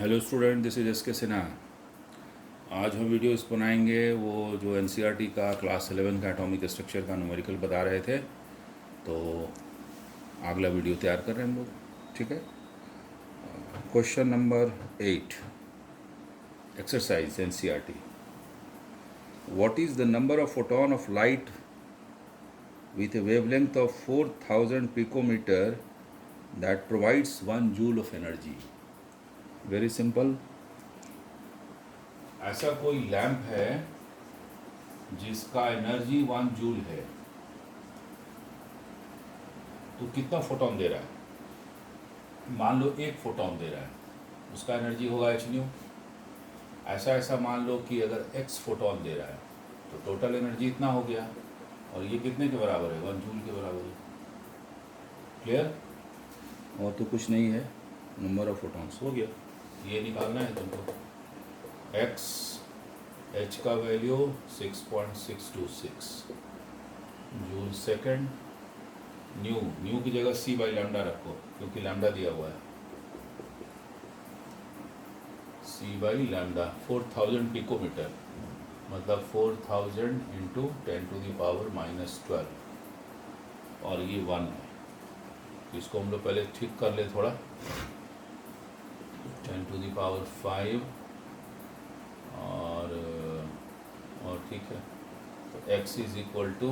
Hello student, this is S के सिन्हा। आज हम वीडियो इस बनाएंगे वो जो एनसीईआरटी का क्लास 11 का एटॉमिक स्ट्रक्चर का न्यूमेरिकल बता रहे थे, तो अगला वीडियो तैयार कर रहे हैं हम लोग। ठीक है। Question number 8, exercise NCERT. What is the number of photon of light with a wavelength of 4000 picometer that provides 1 joule of energy? Very simple. ऐसा कोई लैंप है जिसका एनर्जी 1 जूल है, तो कितना फोटोन दे रहा है? मान लो 1 फोटोन दे रहा है, उसका एनर्जी होगा एच न्यू। ऐसा मान लो कि अगर x फोटोन दे रहा है तो टोटल एनर्जी इतना हो गया, और ये कितने के बराबर है? 1 जूल के बराबर है। क्लियर? और तो कुछ नहीं है, नंबर ऑफ फोटॉन्स हो गया। ये निकालना है तुमको। x h का वैल्यू 6.626 जूल सेकेंड। न्यू की जगह c बाई लैम्डा रखो, क्योंकि लैम्डा दिया हुआ है। c बाई लैम्डा 4000 पिकोमीटर, मतलब 4000 इंटू 10⁻⁻12, और ये 1 है। इसको हम लोग पहले ठीक कर ले थोड़ा। 10⁵ और ठीक है, तो x इज इक्वल टू,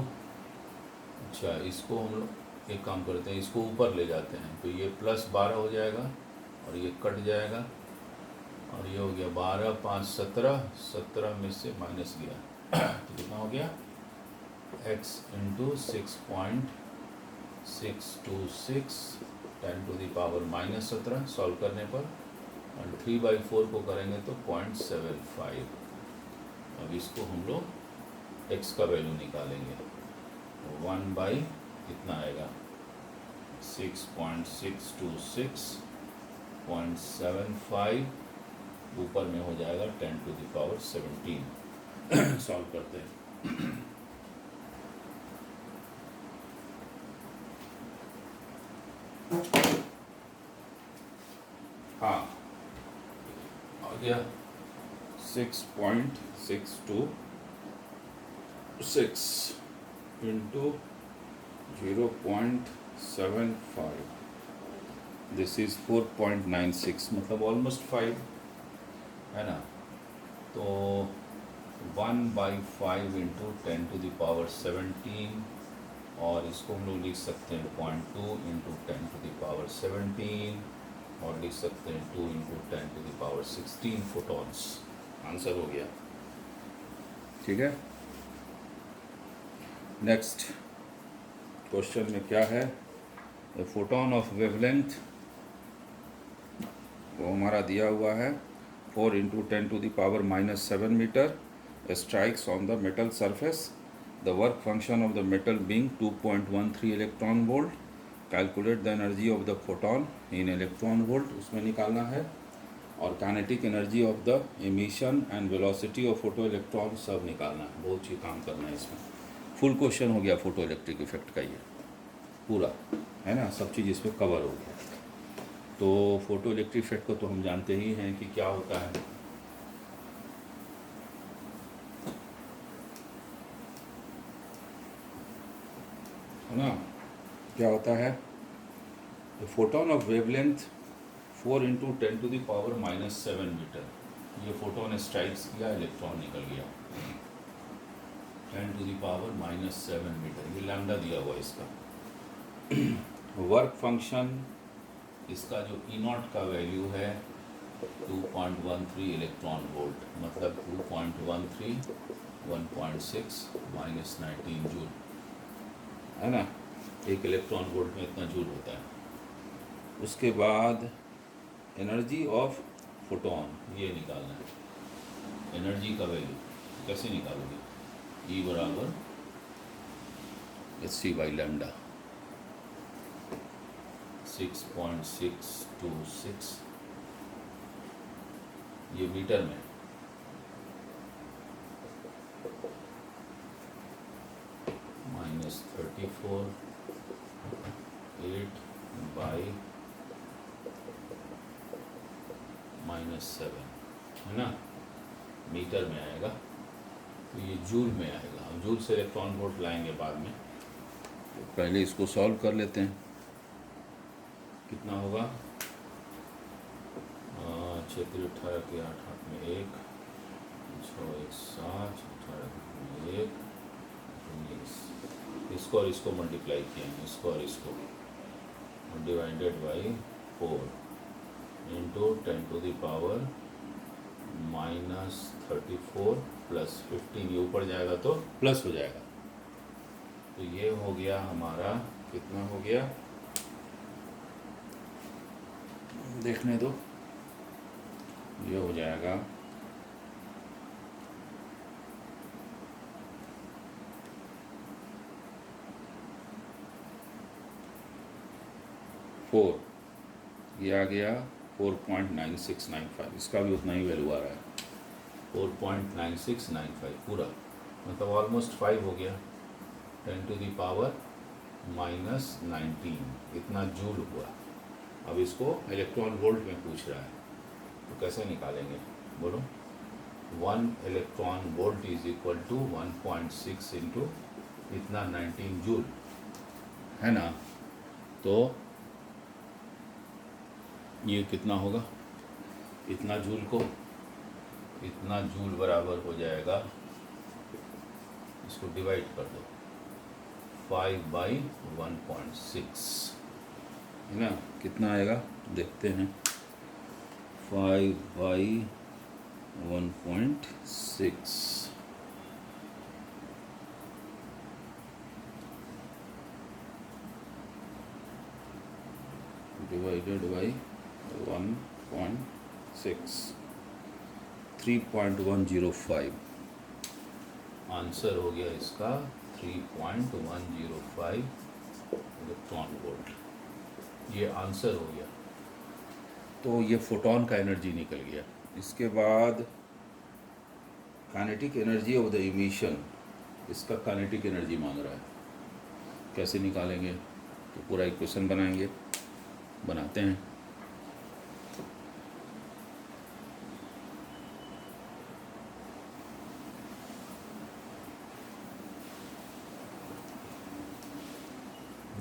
अच्छा इसको हम लोग एक काम करते हैं, इसको ऊपर ले जाते हैं, तो ये +12 हो जाएगा और ये कट जाएगा, और ये हो गया 12 5 17, 17 में से माइनस गया तो कितना हो गया? x इंटू 6.626 10⁻⁻17 सॉल्व करने पर, और 3/4 को करेंगे तो 0.75। अब इसको हम लोग x का वैल्यू निकालेंगे, 1 बाई कितना आएगा? 6.626.75, ऊपर में हो जाएगा 10⁻17। सॉल्व करते हैं। हाँ, आ गया 6.626 इंटू 0.75, दिस इज 4.96, मतलब ऑलमोस्ट 5 है ना। तो 1/5 इंटू 10⁻17, और इसको हम लोग लिख सकते हैं 0.2 इंटू 10⁻17, और लिख सकते हैं 2 इंटू 10⁻16 फोटॉन्स। आंसर हो गया। ठीक है। नेक्स्ट क्वेश्चन में क्या है? ए फोटोन ऑफ वेवलेंथ, वो हमारा दिया हुआ है 4 into 10⁻⁻7 metre, strikes on the metal surface, the work function of the metal being 2.13 electron volt, calculate the energy of the photon in electron volt, उसमें निकालना है, और kinetic energy of the emission and velocity of photoelectron सब निकालना है। बहुत ही काम करना है इसमें। फुल क्वेश्चन हो गया फोटो इलेक्ट्रिक इफेक्ट का, ये पूरा है ना, सब चीज़ इसमें कवर हो गया। तो फोटो इलेक्ट्रिक इफेक्ट को तो हम जानते ही हैं कि क्या होता है। ना, क्या होता है? Photon of wavelength 4 into 10⁻⁻7 metre, ये फोटोन स्ट्राइक्स किया, इलेक्ट्रॉन निकल गया 10⁻⁻7 मीटर, ये लैम्डा दिया हुआ इसका। वर्क फंक्शन इसका जो E0 का वैल्यू है 2.13 इलेक्ट्रॉन वोल्ट, मतलब 2.13 1.6 -19 जूल, है ना। एक इलेक्ट्रॉन वोल्ट में इतना जूल होता है। उसके बाद एनर्जी ऑफ फोटोन, ये निकालना है। एनर्जी का वैल्यू कैसे निकालोगे? E बराबर hc बाई लैम्डा 6.626, ये मीटर में, -34 8 बाई -7 है ना, मीटर में आएगा, तो ये जूल में आएगा। हम जूल से इलेक्ट्रॉन वोल्ट लाएंगे बाद में, तो पहले इसको सॉल्व कर लेते हैं। कितना होगा, 6 18 के 8 हाथ में 1, 6 1 7, 18 में 1, 19। इसको और इसको मल्टीप्लाई किए हैं, इसको और इसको, divided by 4 into 10 to the power -34 plus 15, ये ऊपर जाएगा तो प्लस हो जाएगा। तो ये हो गया हमारा, कितना हो गया देखने दो, ये हो जाएगा 4, ये आ गया 4.9695, इसका भी उतना ही वैल्यू आ रहा है, 4.9695 पूरा, मतलब ऑलमोस्ट 5 हो गया। 10 टू द पावर -19, इतना जूल हुआ। अब इसको इलेक्ट्रॉन वोल्ट में पूछ रहा है, तो कैसे निकालेंगे बोलो। 1 electron volt is equal to 1.6 into इतना 19 जूल है ना, तो ये कितना होगा, इतना जूल को, इतना जूल बराबर हो जाएगा, इसको डिवाइड कर दो 5/1.6 है ना, कितना आएगा देखते हैं, 5/1.6 डिवाइडेड बाई 1.6, 3.105 आंसर हो गया इसका, 3.105 इलेक्ट्रॉन वोल्ट, ये आंसर हो गया। तो ये फोटोन का एनर्जी निकल गया। इसके बाद kinetic energy of the emission, इसका काइनेटिक एनर्जी मांग रहा है, कैसे निकालेंगे, तो पूरा इक्वेशन बनाएंगे, बनाते हैं।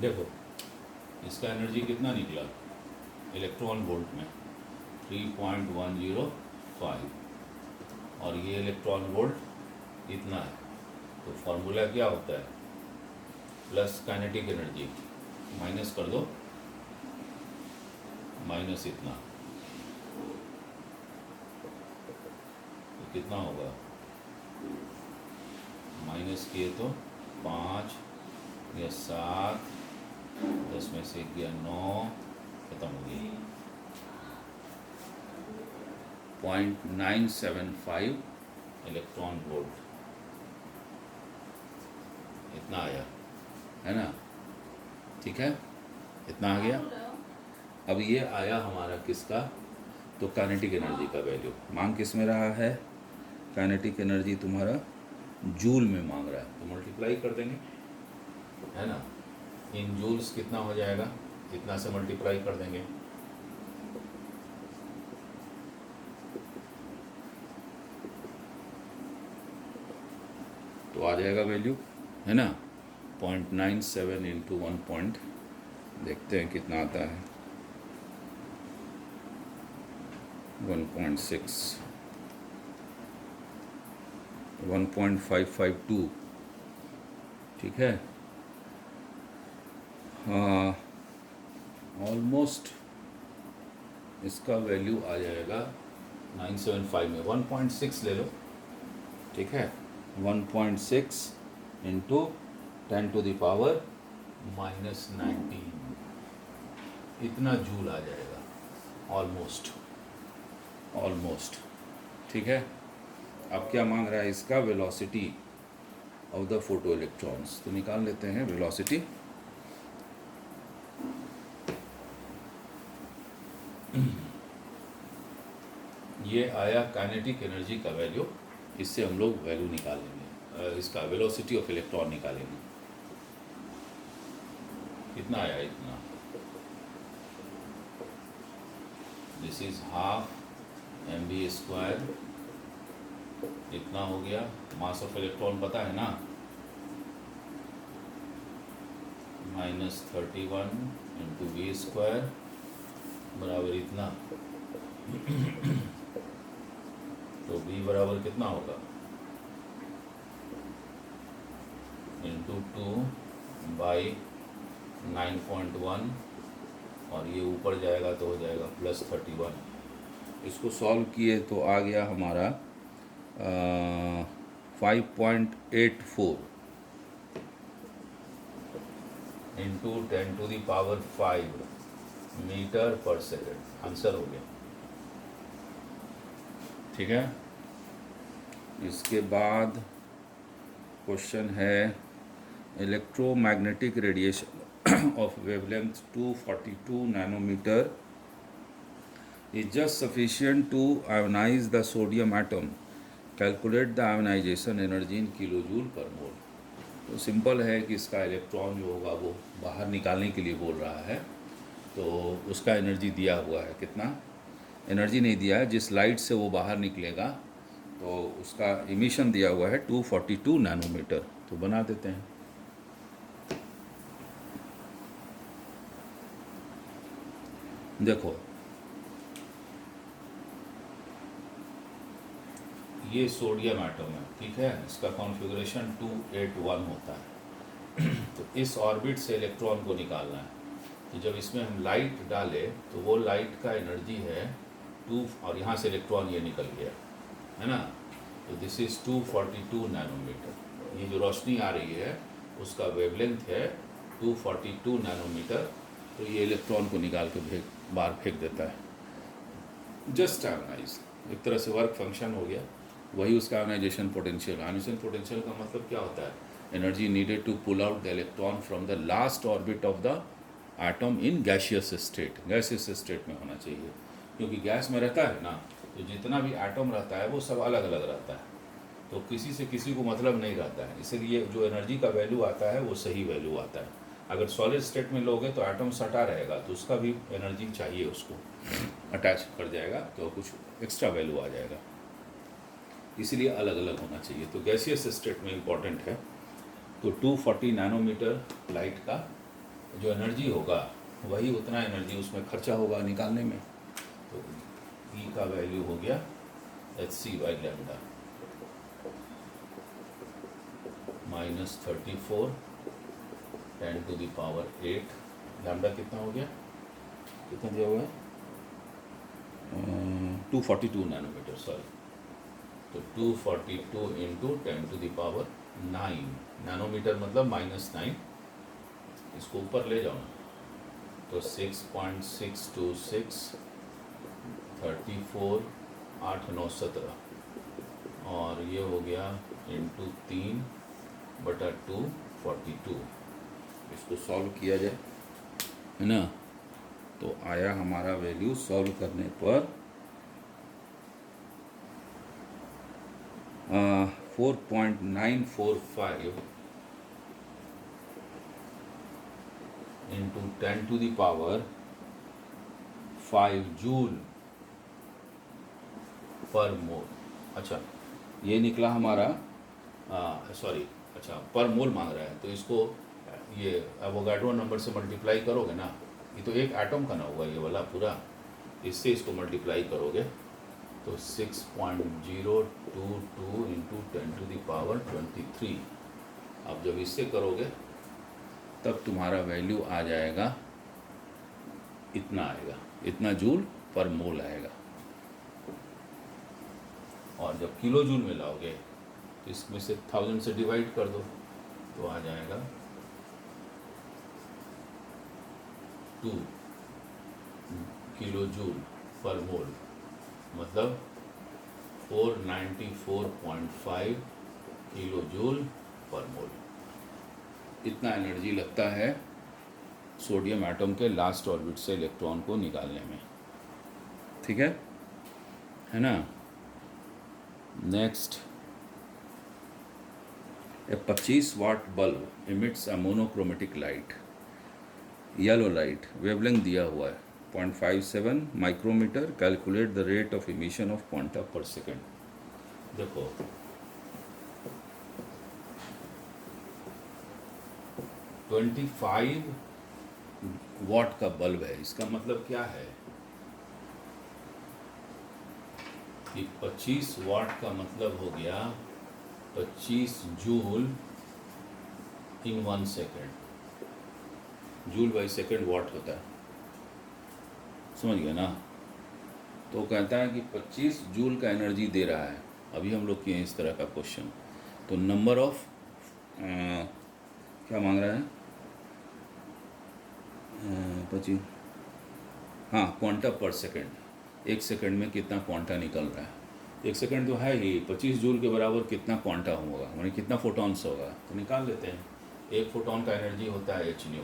देखो इसका एनर्जी कितना निकला इलेक्ट्रॉन वोल्ट में, 3.105, और ये इलेक्ट्रॉन वोल्ट इतना है। तो फॉर्मूला क्या होता है, प्लस काइनेटिक एनर्जी माइनस कर दो, माइनस इतना, तो कितना होगा, माइनस किए तो 5 या 7, 10 में से गया 9, खत्म हो गई। 0.975 इलेक्ट्रॉन वोल्ट इतना आया है ना, ठीक है, इतना आ गया। अब ये आया हमारा किसका, तो काइनेटिक एनर्जी का वैल्यू मांग किस में रहा है, काइनेटिक एनर्जी तुम्हारा जूल में मांग रहा है, तो मल्टीप्लाई कर देंगे है ना, इन जूल्स कितना हो जाएगा, इतना से मल्टीप्लाई कर देंगे, तो आ जाएगा वैल्यू है ना, 0.97 इंटू 1 देखते हैं कितना आता है, 1.6, 1.552, ठीक है, हाँ ऑलमोस्ट इसका वैल्यू आ जाएगा 975 में, 1.6 ले लो, ठीक है, 1.6 इंटू 10 टू द पावर -19, इतना जूल आ जाएगा, ऑलमोस्ट, ठीक है। अब क्या मांग रहा है, इसका velocity of the photo electrons, तो निकाल लेते हैं वेलोसिटी। ये आया काइनेटिक एनर्जी का वैल्यू, इससे हम लोग वैल्यू निकालेंगे, इसका वेलोसिटी ऑफ इलेक्ट्रॉन निकालेंगे, कितना आया, इतना, दिस इज हाफ mv² इतना हो गया। मास ऑफ इलेक्ट्रॉन पता है ना, -31 × v² बराबर इतना। तो v बराबर कितना होगा, ×2/9.1, और ये ऊपर जाएगा तो हो जाएगा +31। इसको सॉल्व किए तो आ गया हमारा 5.84 × 10⁵ मीटर पर सेकेंड आंसर हो गया। ठीक है, इसके बाद क्वेश्चन है electromagnetic radiation of wavelength 242 nanometre is just sufficient to ionize the sodium atom. Calculate the ionization energy in kilojoule per mole. तो सिंपल है कि इसका इलेक्ट्रॉन जो होगा वो बाहर निकालने के लिए बोल रहा है, तो उसका एनर्जी दिया हुआ है। कितना एनर्जी नहीं दिया है, जिस लाइट से वो बाहर निकलेगा तो उसका इमिशन दिया हुआ है 242 नैनोमीटर। तो बना देते हैं। देखो ये सोडियम एटम है, ठीक है, इसका कॉन्फ़िगरेशन 281 होता है। तो इस ऑर्बिट से इलेक्ट्रॉन को निकालना है। तो जब इसमें हम लाइट डालें तो वो लाइट का एनर्जी है 2, और यहाँ से इलेक्ट्रॉन ये निकल गया है ना। तो दिस इज़ 242 नैनोमीटर। ये जो रोशनी आ रही है उसका वेवलेंथ है 242 नैनोमीटर। तो ये इलेक्ट्रॉन को निकाल के बाहर फेंक देता है। जस्ट आयोनाइज, एक तरह से वर्क फंक्शन हो गया। वही उसका आयोनाइजेशन पोटेंशियल। आयोनाइजेशन पोटेंशियल का मतलब क्या होता है, energy needed to pull out the electron from the last orbit of the atom in gaseous state. Gaseous state में होना चाहिए, क्योंकि गैस में रहता है ना, तो जितना भी एटम रहता है वो सब अलग अलग रहता है, तो किसी से किसी को मतलब नहीं रहता है। इसलिए जो एनर्जी का वैल्यू आता है वो सही वैल्यू आता है। अगर सॉलिड स्टेट में लोगे तो एटम सटा रहेगा, तो उसका भी एनर्जी चाहिए, उसको अटैच कर जाएगा तो कुछ एक्स्ट्रा वैल्यू आ जाएगा। इसलिए अलग अलग होना चाहिए। तो गैसियस स्टेट में इम्पॉर्टेंट है। तो 240 नैनोमीटर लाइट का जो एनर्जी होगा वही उतना एनर्जी उसमें खर्चा होगा निकालने में। तो E का वैल्यू हो गया hc/λ -34 10⁸ लैम्डा कितना हो गया, कितना दिया हुआ है 242 नैनोमीटर, सॉरी। तो 242 × 10⁹ नैनोमीटर मतलब -9। इसको ऊपर ले जाओ ना, तो 6.626 34 8 9 17, और ये हो गया × 3/242। इसको सॉल्व किया जाए, है ना, तो आया हमारा वैल्यू सॉल्व करने पर 4.945 × 10⁵ जूल पर मोल। अच्छा, ये निकला हमारा सॉरी, अच्छा पर मोल मांग रहा है, तो इसको ये एवोगाड्रो नंबर से मल्टीप्लाई करोगे ना, ये तो एक एटम का ना होगा ये वाला पूरा, इससे इसको मल्टीप्लाई करोगे तो 6.022 × 10⁻23। अब जब इससे करोगे तब तुम्हारा वैल्यू आ जाएगा, इतना आएगा, इतना जूल पर मोल आएगा। और जब किलो जूल में लाओगे तो इसमें से 1000 से डिवाइड कर दो तो आ जाएगा 2 किलो जूल पर मोल, मतलब 494.5 किलो जूल पर मोल। इतना एनर्जी लगता है सोडियम एटम के लास्ट ऑर्बिट से इलेक्ट्रॉन को निकालने में। ठीक है ना। Next, a 25 watt bulb emits a monochromatic light, yellow light, wavelength दिया हुआ है 0.57 micrometer, calculate the rate of emission of quanta per second. देखो 25 वॉट का बल्ब है, इसका मतलब क्या है कि 25 वॉट का मतलब हो गया 25 joule in 1 second. Joule by second what होता है, समझ गए ना। तो कहता है कि 25 जूल का एनर्जी दे रहा है। अभी हम लोग किए हैं इस तरह का क्वेश्चन। तो नंबर ऑफ क्या मांग रहा है 25, हाँ क्वांटा पर सेकेंड, एक सेकेंड में कितना क्वांटा निकल रहा है। एक सेकेंड तो है ही, 25 जूल के बराबर कितना क्वांटा होगा, मानी कितना फोटॉन्स होगा, तो निकाल लेते हैं। एक फोटॉन का एनर्जी होता है h न्यू,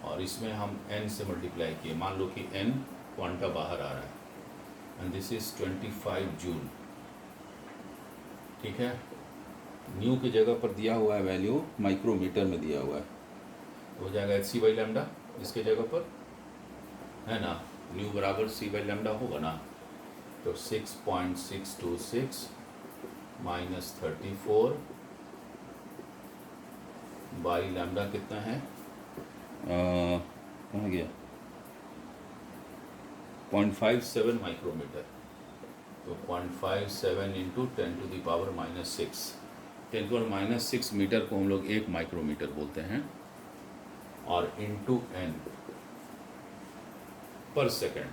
और इसमें हम n से मल्टीप्लाई किए। मान लो कि n क्वांटा बाहर आ रहा है, एंड दिस इज 25 जूल। ठीक है, न्यू की जगह पर दिया हुआ है वैल्यू, माइक्रोमीटर में दिया हुआ है, हो जाएगा h c बाई लैम्डा इसके जगह पर, है ना। न्यू बराबर c बाई लैम्डा होगा ना। तो 6.626 माइनस 34 बाई लैम्डा कितना है, कहाँ गया, 0.57 माइक्रोमीटर। तो 0.57 इंटू 10⁻⁻6, 10⁻⁻6 मीटर को हम लोग 1 माइक्रोमीटर बोलते हैं, और इंटू n पर सेकेंड,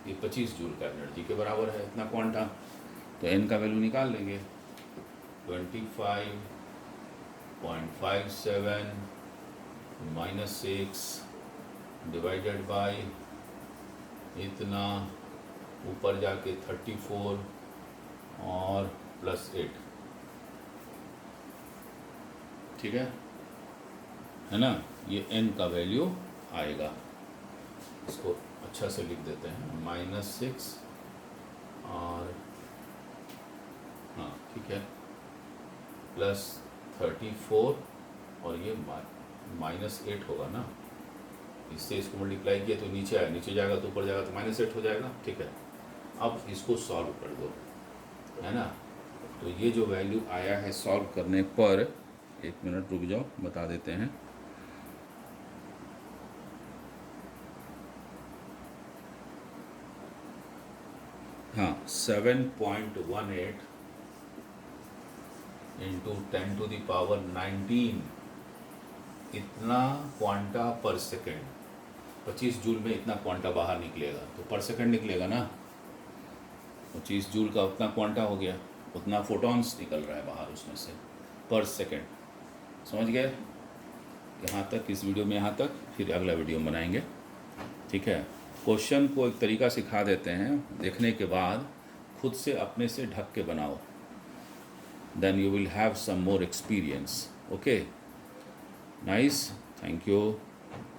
ये 25 जूल का एनर्जी के बराबर है, इतना क्वांटा। तो n का वैल्यू निकाल लेंगे, 25.57 माइनस 6 डिवाइडेड बाई इतना, ऊपर जाके 34 और प्लस 8, ठीक है ना। ये n का वैल्यू आएगा, इसको अच्छा से लिख देते हैं, -6 और हाँ ठीक है, प्लस 34 और ये -8 होगा ना, इससे इसको मल्टीप्लाई किया तो नीचे आया, नीचे जाएगा तो ऊपर जाएगा तो -8 हो जाएगा। ठीक है, अब इसको सॉल्व कर दो, है ना। तो ये जो वैल्यू आया है सॉल्व करने पर, 1 मिनट रुक जाओ बता देते हैं। हाँ 7.18 इंटू 10⁻⁹ इतना क्वांटा पर सेकेंड। 25 जूल में इतना क्वांटा बाहर निकलेगा, तो पर सेकेंड निकलेगा ना। 25 जूल का उतना क्वांटा हो गया, उतना फोटॉन्स निकल रहा है बाहर उसमें से पर सेकेंड। समझ गए यहाँ तक, इस वीडियो में यहाँ तक, फिर अगला वीडियो में बनाएंगे। ठीक है, क्वेश्चन को एक तरीका सिखा देते हैं, देखने के बाद खुद से अपने से ढक के बनाओ, then you will have some more experience. Okay, nice, thank you.